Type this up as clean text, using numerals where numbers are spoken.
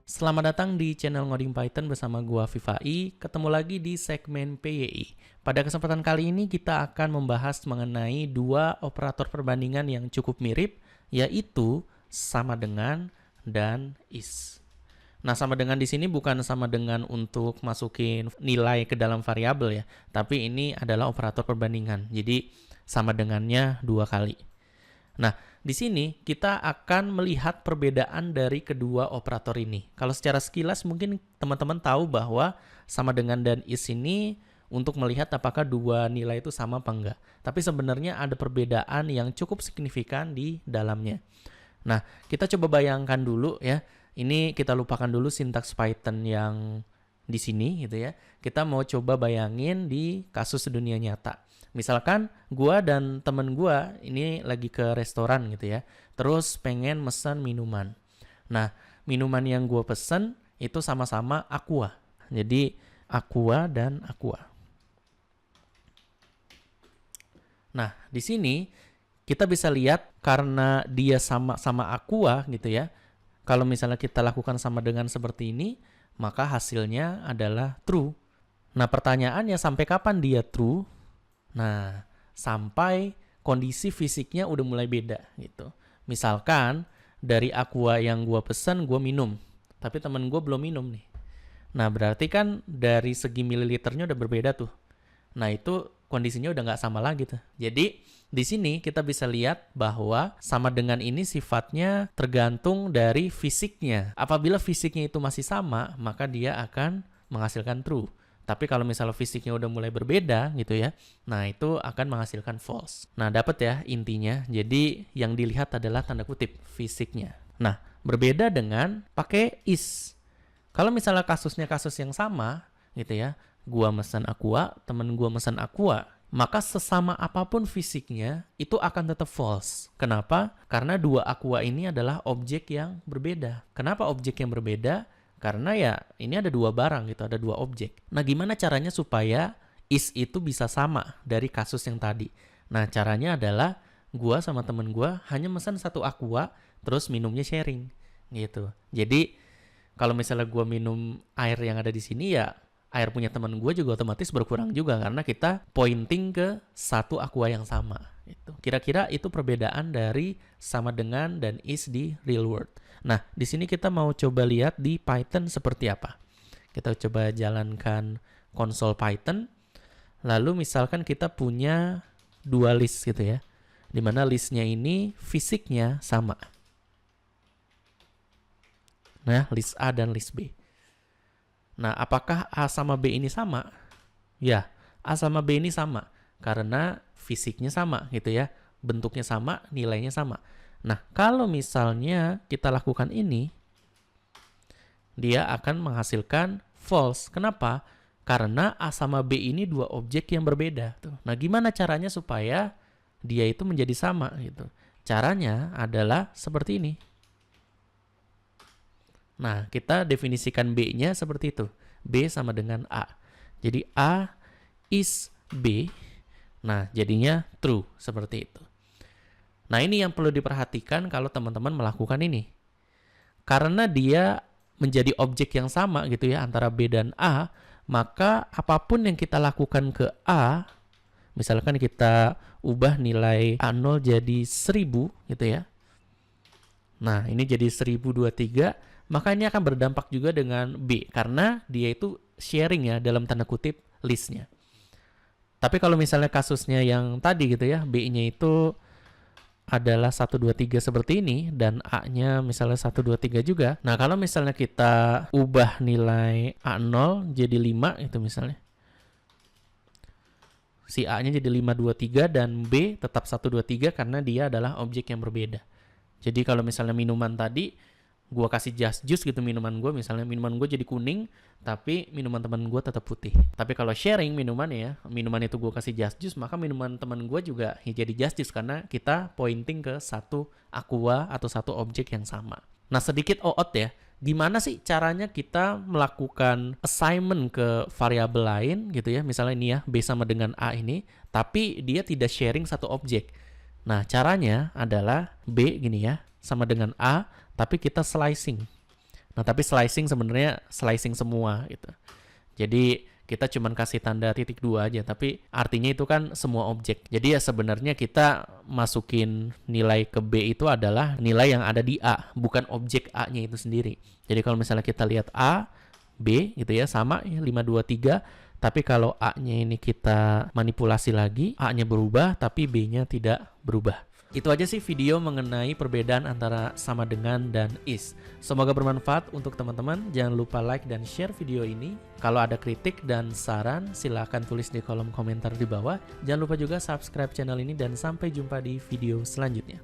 Selamat datang di channel Ngoding Python bersama gua Vivai. Ketemu lagi di segmen PYI. Pada kesempatan kali ini kita akan membahas mengenai dua operator perbandingan yang cukup mirip, yaitu sama dengan dan is. Nah, sama dengan di sini bukan sama dengan untuk masukin nilai ke dalam variabel ya, tapi ini adalah operator perbandingan. Jadi sama dengannya dua kali. Nah, di sini kita akan melihat perbedaan dari kedua operator ini. Kalau secara sekilas mungkin teman-teman tahu bahwa sama dengan dan is ini untuk melihat apakah dua nilai itu sama apa enggak. Tapi sebenarnya ada perbedaan yang cukup signifikan di dalamnya. Nah, kita coba bayangkan dulu ya. Ini kita lupakan dulu sintaks Python yang di sini gitu ya. Kita mau coba bayangin di kasus dunia nyata. Misalkan gua dan temen gua ini lagi ke restoran gitu ya. Terus pengen mesen minuman. Nah, minuman yang gua pesen itu sama-sama Aqua. Jadi Aqua dan Aqua. Nah, di sini kita bisa lihat karena dia sama-sama Aqua gitu ya. Kalau misalnya kita lakukan sama dengan seperti ini, maka hasilnya adalah true. Nah, pertanyaannya sampai kapan dia true? Nah, sampai kondisi fisiknya udah mulai beda gitu. Misalkan dari Aqua yang gua pesan gua minum, tapi temen gua belum minum nih. Nah, berarti kan dari segi mililiternya udah berbeda tuh. Nah, itu kondisinya udah nggak sama lagi tuh. Jadi, di sini kita bisa lihat bahwa sama dengan ini sifatnya tergantung dari fisiknya. Apabila fisiknya itu masih sama, maka dia akan menghasilkan true. Tapi kalau misalnya fisiknya udah mulai berbeda gitu ya, nah itu akan menghasilkan false. Nah, dapat ya intinya. Jadi yang dilihat adalah tanda kutip fisiknya. Nah, berbeda dengan pakai is. Kalau misalnya kasusnya kasus yang sama gitu ya, gua mesen Aqua, temen gua mesen Aqua, maka sesama apapun fisiknya itu akan tetap false. Kenapa? Karena dua Aqua ini adalah objek yang berbeda. Kenapa objek yang berbeda? Karena ya ini ada dua barang gitu, ada dua objek. Nah, gimana caranya supaya is itu bisa sama dari kasus yang tadi? Nah, caranya adalah gua sama temen gua hanya pesan satu Aqua, terus minumnya sharing gitu. Jadi kalau misalnya gua minum air yang ada di sini ya air punya temen gua juga otomatis berkurang juga karena kita pointing ke satu Aqua yang sama. Gitu. Kira-kira itu perbedaan dari sama dengan dan is di real world. Nah, di sini kita mau coba lihat di Python seperti apa. Kita coba jalankan konsol Python. Lalu misalkan kita punya dua list gitu ya. Di mana listnya ini fisiknya sama. Nah, list A dan list B. Nah, apakah A sama B ini sama? Ya, A sama B ini sama. Karena fisiknya sama gitu ya. Bentuknya sama, nilainya sama. Nah, kalau misalnya kita lakukan ini, dia akan menghasilkan false. Kenapa? Karena A sama B ini dua objek yang berbeda. Nah, gimana caranya supaya dia itu menjadi sama? Gitu. Caranya adalah seperti ini. Nah, kita definisikan B-nya seperti itu. B sama dengan A. Jadi A is B. Nah, jadinya true seperti itu. Nah, ini yang perlu diperhatikan kalau teman-teman melakukan ini. Karena dia menjadi objek yang sama gitu ya antara B dan A, maka apapun yang kita lakukan ke A, misalkan kita ubah nilai A0 jadi 1000 gitu ya. Nah, ini jadi 1023, maka ini akan berdampak juga dengan B karena dia itu sharing ya dalam tanda kutip listnya. Tapi kalau misalnya kasusnya yang tadi gitu ya, B-nya itu adalah 123 seperti ini dan A-nya misalnya 123 juga. Nah, kalau misalnya kita ubah nilai A0 jadi 5 itu misalnya. Si A-nya jadi 523 dan B tetap 123 karena dia adalah objek yang berbeda. Jadi kalau misalnya minuman tadi gua kasih just juice gitu minuman gua, misalnya minuman gua jadi kuning tapi minuman teman gua tetap putih. Tapi kalau sharing minuman ya, minuman itu gua kasih just juice, maka minuman teman gua juga jadi just juice karena kita pointing ke satu Aqua atau satu objek yang sama. Nah, sedikit OOT ya. Gimana sih caranya kita melakukan assignment ke variabel lain gitu ya. Misalnya ini ya, B sama dengan A ini, tapi dia tidak sharing satu objek. Nah, caranya adalah B gini ya, sama dengan A, tapi kita slicing. Nah, tapi slicing sebenarnya slicing semua gitu. Jadi kita cuman kasih tanda titik 2 aja, tapi artinya itu kan semua objek. Jadi ya sebenarnya kita masukin nilai ke B itu adalah nilai yang ada di A, bukan objek A-nya itu sendiri. Jadi kalau misalnya kita lihat A, B gitu ya, sama ya 5, 2, 3. Tapi kalau A-nya ini kita manipulasi lagi, A-nya berubah tapi B-nya tidak berubah. Itu aja sih video mengenai perbedaan antara sama dengan dan is. Semoga bermanfaat untuk teman-teman. Jangan lupa like dan share video ini. Kalau ada kritik dan saran, silahkan tulis di kolom komentar di bawah. Jangan lupa juga subscribe channel ini dan sampai jumpa di video selanjutnya.